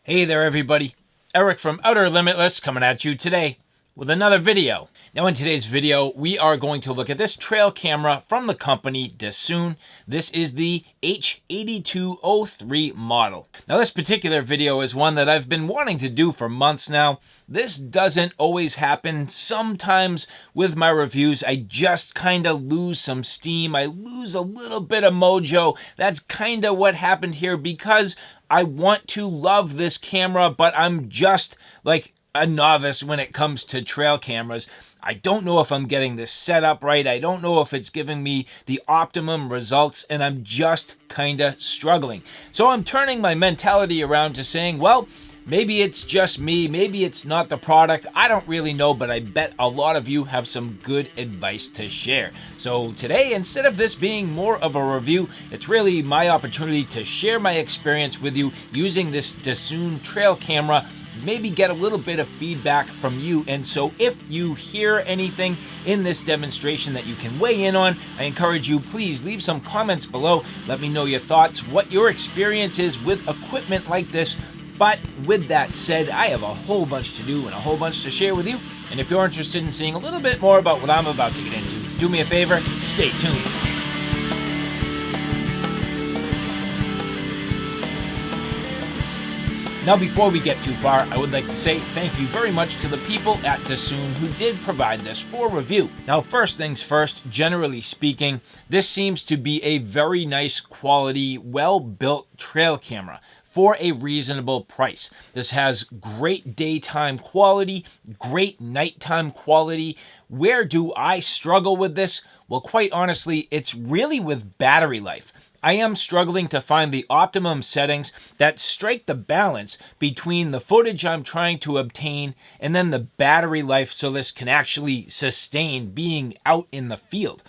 Hey there everybody, Eric from Outer Limitless coming at you today with another video. Now in today's video, we are going to look at this trail camera from the company Dsoon. This is the H8203 model. Now this particular video is one that I've been wanting to do for months now. This doesn't always happen. Sometimes with my reviews, I just kind of lose some steam. I lose a little bit of mojo. That's kind of what happened here because I want to love this camera, but I'm just like a novice when it comes to trail cameras. I don't know if I'm getting this set up right. I don't know if it's giving me the optimum results, and I'm just kind of struggling. So I'm turning my mentality around to saying, well, maybe it's just me. Maybe it's not the product. I don't really know, but I bet a lot of you have some good advice to share. So today, instead of this being more of a review, it's really my opportunity to share my experience with you using this Dsoon trail camera, maybe get a little bit of feedback from you. And so if you hear anything in this demonstration that you can weigh in on, I encourage you, please leave some comments below. Let me know your thoughts, what your experience is with equipment like this. But with that said, I have a whole bunch to do and a whole bunch to share with you. And if you're interested in seeing a little bit more about what I'm about to get into, do me a favor, stay tuned. Now, before we get too far, I would like to say thank you very much to the people at Dsoon who did provide this for review. Now, first things first, generally speaking, this seems to be a very nice quality, well-built trail camera for a reasonable price. This has great daytime quality, great nighttime quality. Where do I struggle with this? Well, quite honestly, it's really with battery life. I am struggling to find the optimum settings that strike the balance between the footage I'm trying to obtain and then the battery life so this can actually sustain being out in the field.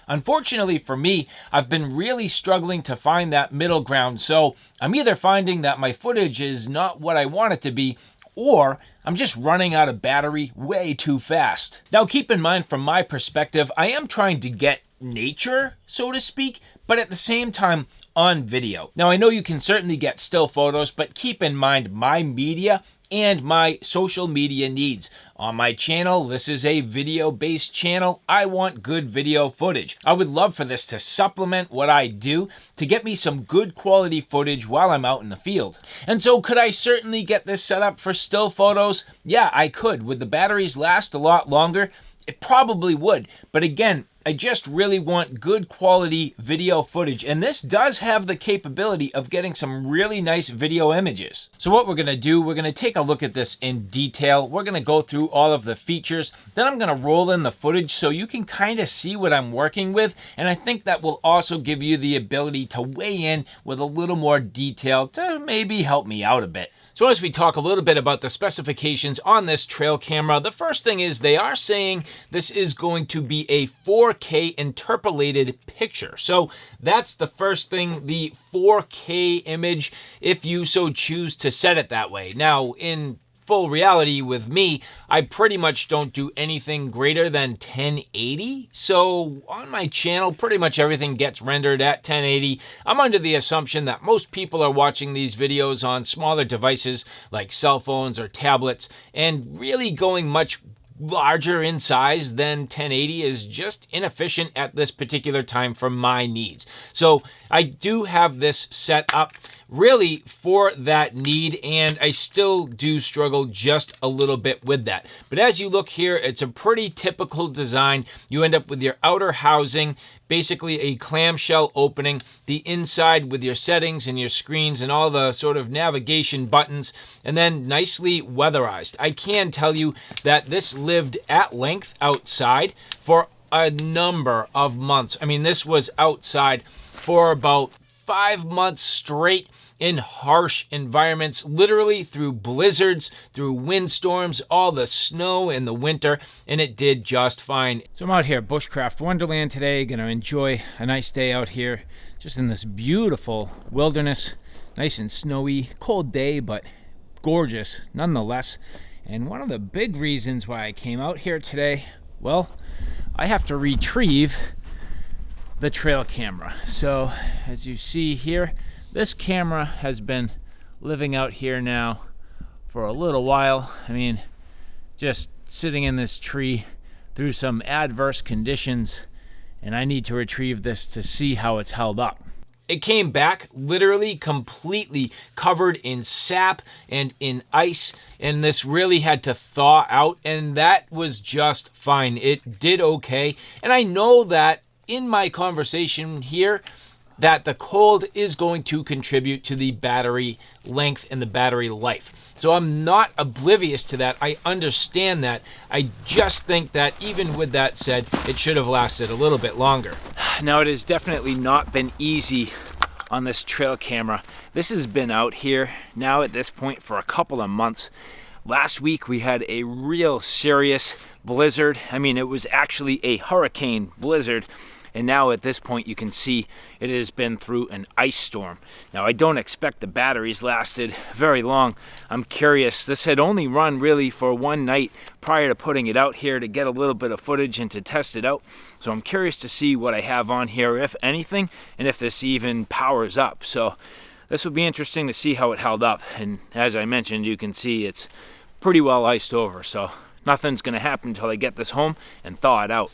Unfortunately for me, I've been really struggling to find that middle ground, so I'm either finding that my footage is not what I want it to be, or I'm just running out of battery way too fast. Now keep in mind, from my perspective, I am trying to get nature, so to speak, but at the same time on video. Now I know you can certainly get still photos, but keep in mind my media and my social media needs. On my channel, this is a video-based channel. I want good video footage. I would love for this to supplement what I do to get me some good quality footage while I'm out in the field. And so could I certainly get this set up for still photos? Yeah, I could. Would the batteries last a lot longer? It probably would. But again, I just really want good quality video footage, and this does have the capability of getting some really nice video images. So what we're going to do, we're going to take a look at this in detail. We're going to go through all of the features. Then I'm going to roll in the footage so you can kind of see what I'm working with, and I think that will also give you the ability to weigh in with a little more detail to maybe help me out a bit. So as we talk a little bit about the specifications on this trail camera, the first thing is they are saying this is going to be a 4K interpolated picture. So that's the first thing, the 4K image, if you so choose to set it that way. Now, in full reality with me, I pretty much don't do anything greater than 1080. So on my channel, pretty much everything gets rendered at 1080. I'm under the assumption that most people are watching these videos on smaller devices like cell phones or tablets, and really going much larger in size than 1080 is just inefficient at this particular time for my needs. So I do have this set up really for that need, and I still do struggle just a little bit with that. But as you look here, it's a pretty typical design. You end up with your outer housing, basically a clamshell opening, the inside with your settings and your screens and all the sort of navigation buttons, and then nicely weatherized. I can tell you that this lived at length outside for a number of months. I mean, this was outside for about 5 months straight in harsh environments, literally through blizzards, through windstorms, all the snow in the winter, and it did just fine. So I'm out here at Bushcraft Wonderland today, gonna enjoy a nice day out here, just in this beautiful wilderness, nice and snowy, cold day, but gorgeous nonetheless. And one of the big reasons why I came out here today, well, I have to retrieve the trail camera. So as you see here, this camera has been living out here now for a little while. I mean, just sitting in this tree through some adverse conditions, and I need to retrieve this to see how it's held up. It came back literally completely covered in sap and in ice, and this really had to thaw out, and that was just fine. It did okay, and I know that in my conversation here that the cold is going to contribute to the battery length and the battery life. So I'm not oblivious to that. I understand that. I just think that even with that said, it should have lasted a little bit longer. Now, it has definitely not been easy on this trail camera. This has been out here now at this point for a couple of months. Last week we had a real serious blizzard. I mean, it was actually a hurricane blizzard. And now at this point you can see it has been through an ice storm. Now, I don't expect the batteries lasted very long. I'm curious. This had only run really for one night prior to putting it out here to get a little bit of footage and to test it out. So I'm curious to see what I have on here, if anything, and if this even powers up. So this will be interesting to see how it held up. And as I mentioned, you can see it's pretty well iced over. So nothing's going to happen until I get this home and thaw it out.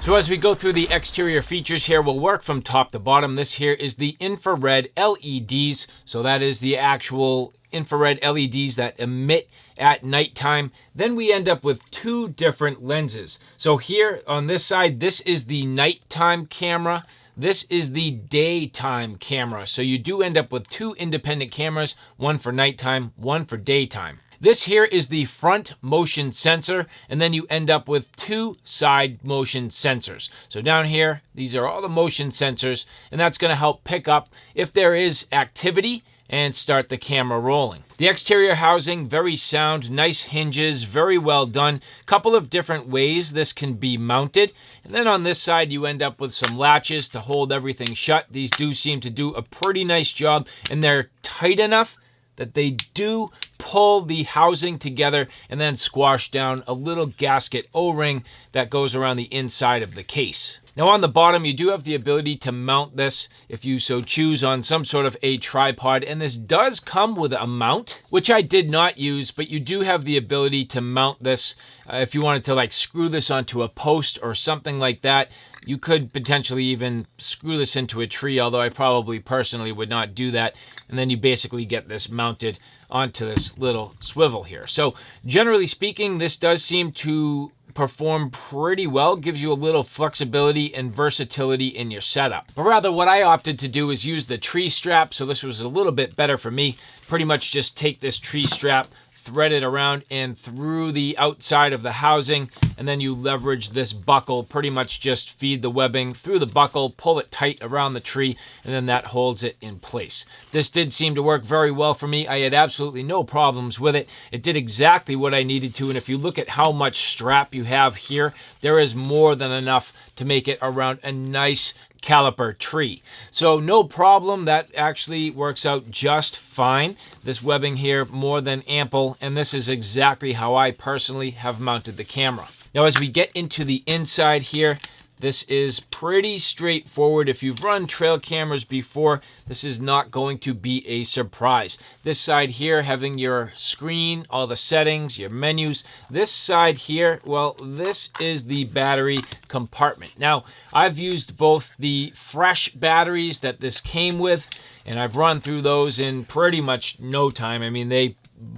So as we go through the exterior features here, we'll work from top to bottom. This here is the infrared LEDs. So that is the actual infrared LEDs that emit at nighttime. Then we end up with two different lenses. So here on this side, this is the nighttime camera. This is the daytime camera. So you do end up with two independent cameras, one for nighttime, one for daytime. This here is the front motion sensor, and then you end up with two side motion sensors. So down here, these are all the motion sensors, and that's going to help pick up if there is activity and start the camera rolling. The exterior housing, very sound, nice hinges, very well done. Couple of different ways this can be mounted. And then on this side, you end up with some latches to hold everything shut. These do seem to do a pretty nice job, and they're tight enough that they do pull the housing together and then squash down a little gasket O-ring that goes around the inside of the case. Now on the bottom, you do have the ability to mount this if you so choose on some sort of a tripod, and this does come with a mount, which I did not use, but you do have the ability to mount this if you wanted to like screw this onto a post or something like that. You could potentially even screw this into a tree, although I probably personally would not do that. And then you basically get this mounted onto this little swivel here. So generally speaking, this does seem to perform pretty well, gives you a little flexibility and versatility in your setup. But rather what I opted to do is use the tree strap, so this was a little bit better for me. Pretty much just take this tree strap, thread it around and through the outside of the housing, and then you leverage this buckle, pretty much just feed the webbing through the buckle, pull it tight around the tree, and then that holds it in place. This did seem to work very well for me. I had absolutely no problems with it. It did exactly what I needed to, and if you look at how much strap you have here, there is more than enough to make it around a nice caliper tree. So no problem, that actually works out just fine. This webbing here more than ample, and this is exactly how I personally have mounted the camera. Now as we get into the inside here, this is pretty straightforward. If you've run trail cameras before, this is not going to be a surprise. This side here having your screen, all the settings, your menus. This side here, well, this is the battery compartment. Now, I've used both the fresh batteries that this came with, and I've run through those in pretty much no time. I mean, they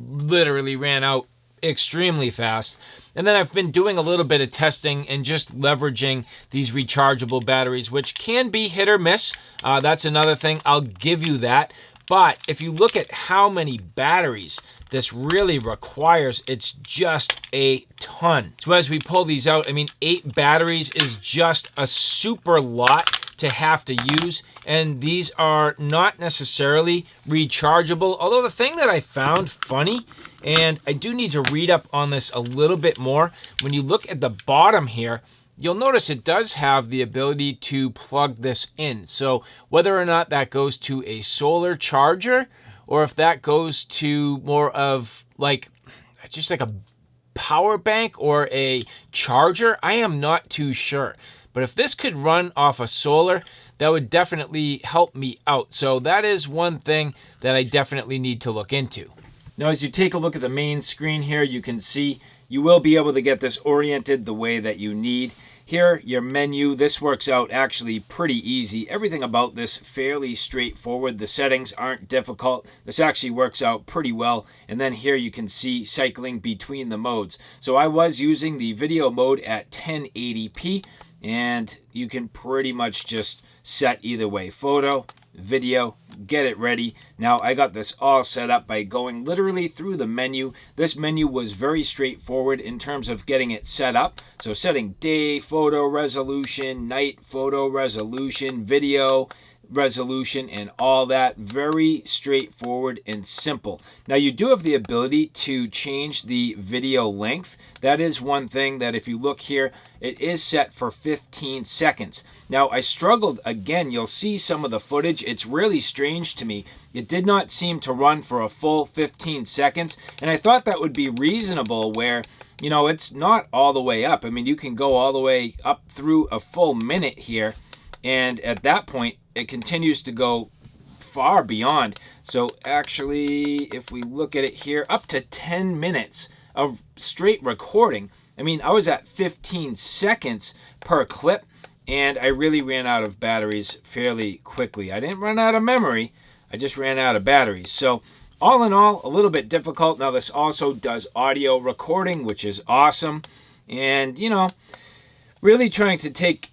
literally ran out extremely fast. And then I've been doing a little bit of testing and just leveraging these rechargeable batteries, which can be hit or miss. That's another thing. I'll give you that. But if you look at how many batteries this really requires, it's just a ton. So as we pull these out, I mean, 8 batteries is just a super lot to have to use, and these are not necessarily rechargeable. Although the thing that I found funny, and I do need to read up on this a little bit more, when you look at the bottom here, you'll notice it does have the ability to plug this in. So whether or not that goes to a solar charger, or if that goes to more of like just like a power bank or a charger, I am not too sure. But if this could run off a solar, that would definitely help me out. So that is one thing that I definitely need to look into. Now, as you take a look at the main screen here, you can see you will be able to get this oriented the way that you need. Here, your menu, this works out actually pretty easy. Everything about this fairly straightforward. The settings aren't difficult. This actually works out pretty well. And then here you can see cycling between the modes. So I was using the video mode at 1080p, and you can pretty much just set either way. Photo, video, get it ready. Now I got this all set up by going literally through the menu. This menu was very straightforward in terms of getting it set up. So setting day photo resolution, night photo resolution, video resolution, and all that. Very straightforward and simple. Now you do have the ability to change the video length. That is one thing that if you look here, it is set for 15 seconds. Now I struggled again. You'll see some of the footage. It's really strange to me. It did not seem to run for a full 15 seconds. And I thought that would be reasonable where, you know, it's not all the way up. I mean, you can go all the way up through a full minute here. And at that point, it continues to go far beyond. So actually, if we look at it here, up to 10 minutes of straight recording. I mean, I was at 15 seconds per clip, and I really ran out of batteries fairly quickly. I didn't run out of memory, I just ran out of batteries. So all in all, a little bit difficult. Now this also does audio recording, which is awesome. And, you know, really trying to take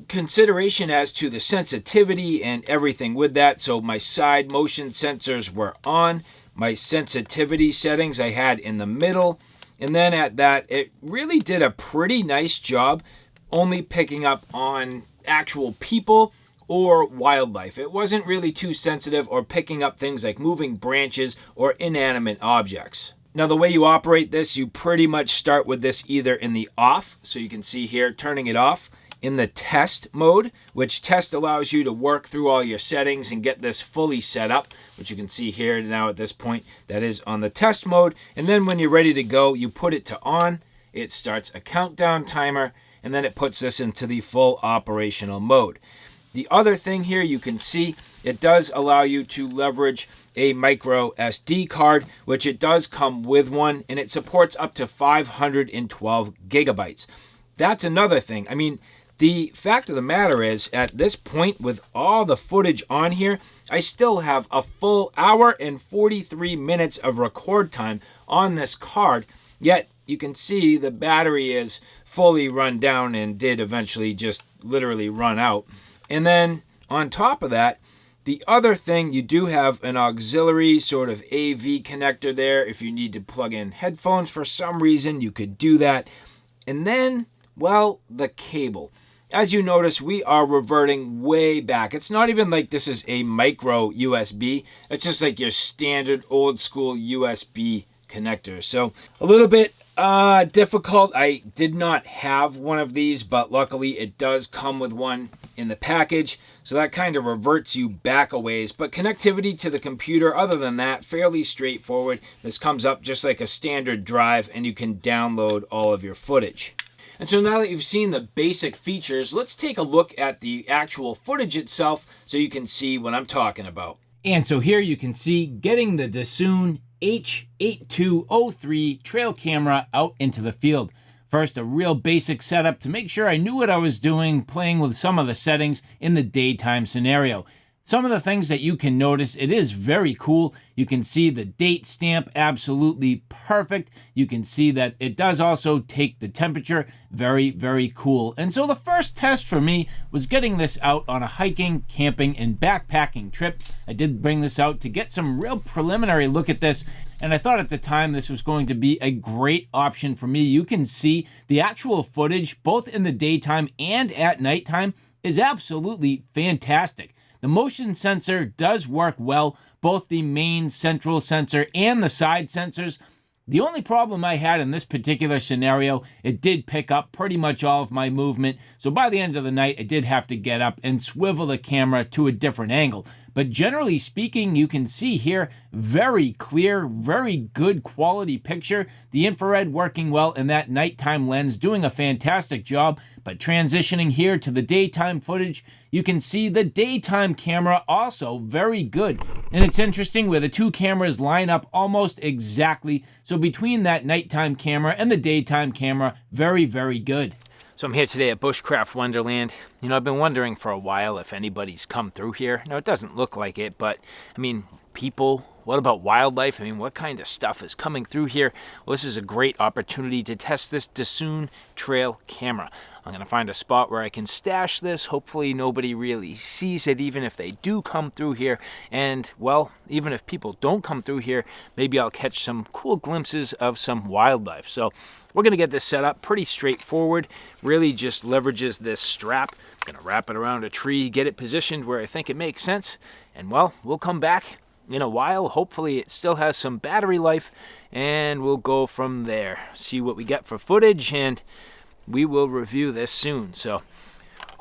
consideration as to the sensitivity and everything with that. So my side motion sensors were on. My sensitivity settings I had in the middle. And then at that, it really did a pretty nice job only picking up on actual people or wildlife. It wasn't really too sensitive or picking up things like moving branches or inanimate objects. Now the way you operate this, you pretty much start with this either in the off, so you can see here turning it off, in the test mode, which test allows you to work through all your settings and get this fully set up, which you can see here now at this point, that is on the test mode. And then when you're ready to go, you put it to on, it starts a countdown timer, and then it puts this into the full operational mode. The other thing here you can see, it does allow you to leverage a micro SD card, which it does come with one, and it supports up to 512 gigabytes. That's another thing. I mean, the fact of the matter is, at this point, with all the footage on here, I still have a full hour and 43 minutes of record time on this card, yet you can see the battery is fully run down and did eventually just literally run out. And then on top of that, the other thing, you do have an auxiliary sort of AV connector there. If you need to plug in headphones for some reason, you could do that. And then, well, the cable. As you notice, we are reverting way back. It's not even like this is a micro USB. It's just like your standard old school USB connector. So a little bit difficult. I did not have one of these, but luckily it does come with one in the package. So that kind of reverts you back a ways. But connectivity to the computer, other than that, fairly straightforward. This comes up just like a standard drive, and you can download all of your footage. And so now that you've seen the basic features, let's take a look at the actual footage itself so you can see what I'm talking about. And so here you can see getting the Dsoon H8203 trail camera out into the field. First, a real basic setup to make sure I knew what I was doing, playing with some of the settings in the daytime scenario. Some of the things that you can notice, it is very cool. You can see the date stamp, absolutely perfect. You can see that it does also take the temperature, very, very cool. And so the first test for me was getting this out on a hiking, camping, and backpacking trip. I did bring this out to get some real preliminary look at this, and I thought at the time this was going to be a great option for me. You can see the actual footage, both in the daytime and at nighttime, is absolutely fantastic. The motion sensor does work well, both the main central sensor and the side sensors. The only problem I had in this particular scenario, it did pick up pretty much all of my movement. So by the end of the night, I did have to get up and swivel the camera to a different angle. but generally speaking, you can see here, very clear, very good quality picture. The infrared working well, and that nighttime lens doing a fantastic job. But transitioning here to the daytime footage, you can see the daytime camera also very good. And it's interesting where the two cameras line up almost exactly. So between that nighttime camera and the daytime camera, very, very good. So I'm here today at Bushcraft Wonderland. You know, I've been wondering for a while if anybody's come through here. Now, it doesn't look like it, but I mean, people, what about wildlife? I mean, what kind of stuff is coming through here? Well, this is a great opportunity to test this Dsoon trail camera. I'm gonna find a spot where I can stash this. Hopefully nobody really sees it, even if they do come through here. And well, even if people don't come through here, maybe I'll catch some cool glimpses of some wildlife. So we're gonna get this set up pretty straightforward. Really just leverages this strap. I'm gonna wrap it around a tree, get it positioned where I think it makes sense. And well, we'll come back in a while. Hopefully it still has some battery life, and we'll go from there. See what we get for footage, and we will review this soon. So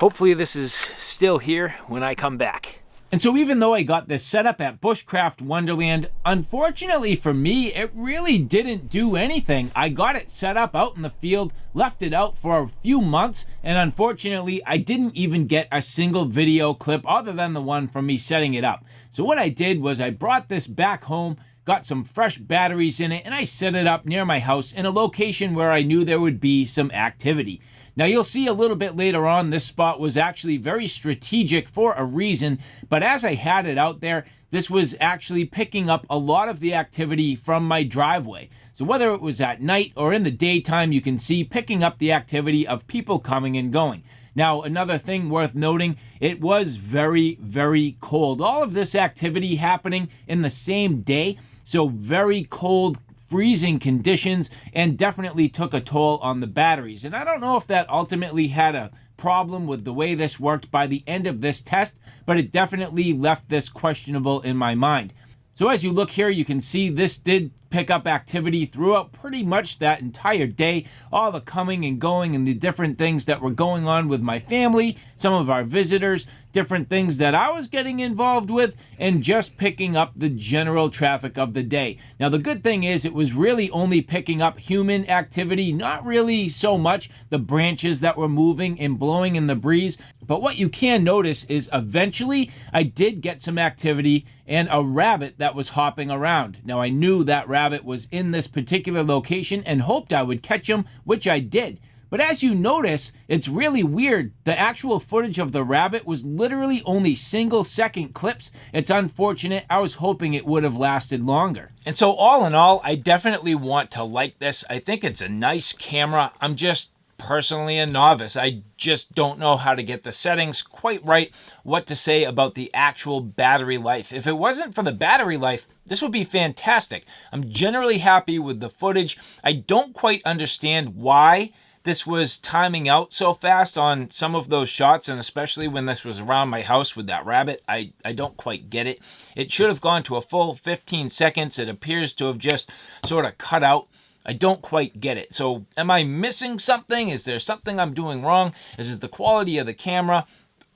hopefully this is still here when I come back. And so even though I got this set up at Bushcraft Wonderland, unfortunately for me, it really didn't do anything. I got it set up out in the field, left it out for a few months, and unfortunately, I didn't even get a single video clip other than the one from me setting it up. So what I did was I brought this back home, got some fresh batteries in it, and I set it up near my house in a location where I knew there would be some activity. Now you'll see a little bit later on, this spot was actually very strategic for a reason, but as I had it out there, this was actually picking up a lot of the activity from my driveway. So whether it was at night or in the daytime, you can see picking up the activity of people coming and going. Now, another thing worth noting, it was very, very cold. All of this activity happening in the same day, so very cold, freezing conditions, and definitely took a toll on the batteries. And I don't know if that ultimately had a problem with the way this worked by the end of this test, but it definitely left this questionable in my mind. So as you look here, you can see this did pick up activity throughout pretty much that entire day. All the coming and going and the different things that were going on with my family, some of our visitors, different things that I was getting involved with, and just picking up the general traffic of the day. Now the good thing is it was really only picking up human activity, not really so much the branches that were moving and blowing in the breeze. But what you can notice is eventually I did get some activity and a rabbit that was hopping around. Now I knew that rabbit was in this particular location and hoped I would catch him, which I did. But as you notice, it's really weird. The actual footage of the rabbit was literally only single-second clips. It's unfortunate. I was hoping it would have lasted longer. And so all in all, I definitely want to like this. I think it's a nice camera. I'm just personally a novice. I just don't know how to get the settings quite right, what to say about the actual battery life. If it wasn't for the battery life, this would be fantastic. I'm generally happy with the footage. I don't quite understand why this was timing out so fast on some of those shots, and especially when this was around my house with that rabbit. I don't quite get it. It should have gone to a full 15 seconds. It appears to have just sort of cut out. I don't quite get it. So am I missing something? Is there something I'm doing wrong? Is it the quality of the camera?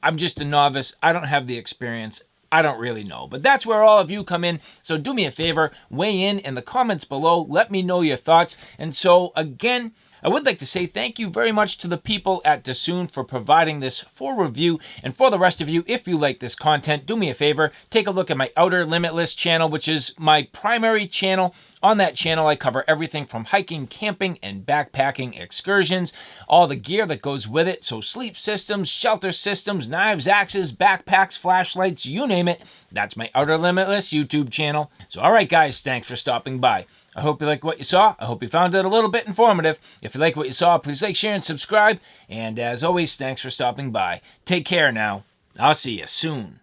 I'm just a novice. I don't have the experience. I don't really know. But that's where all of you come in. So do me a favor, weigh in the comments below. Let me know your thoughts. And so again, I would like to say thank you very much to the people at Dsoon for providing this for review. And for the rest of you, if you like this content, do me a favor, take a look at my Outer Limitless channel, which is my primary channel. On that channel, I cover everything from hiking, camping, and backpacking excursions, all the gear that goes with it. So sleep systems, shelter systems, knives, axes, backpacks, flashlights, you name it. That's my Outer Limitless YouTube channel. So all right, guys, thanks for stopping by. I hope you like what you saw. I hope you found it a little bit informative. If you like what you saw, please like, share, and subscribe. And as always, thanks for stopping by. Take care now. I'll see you soon.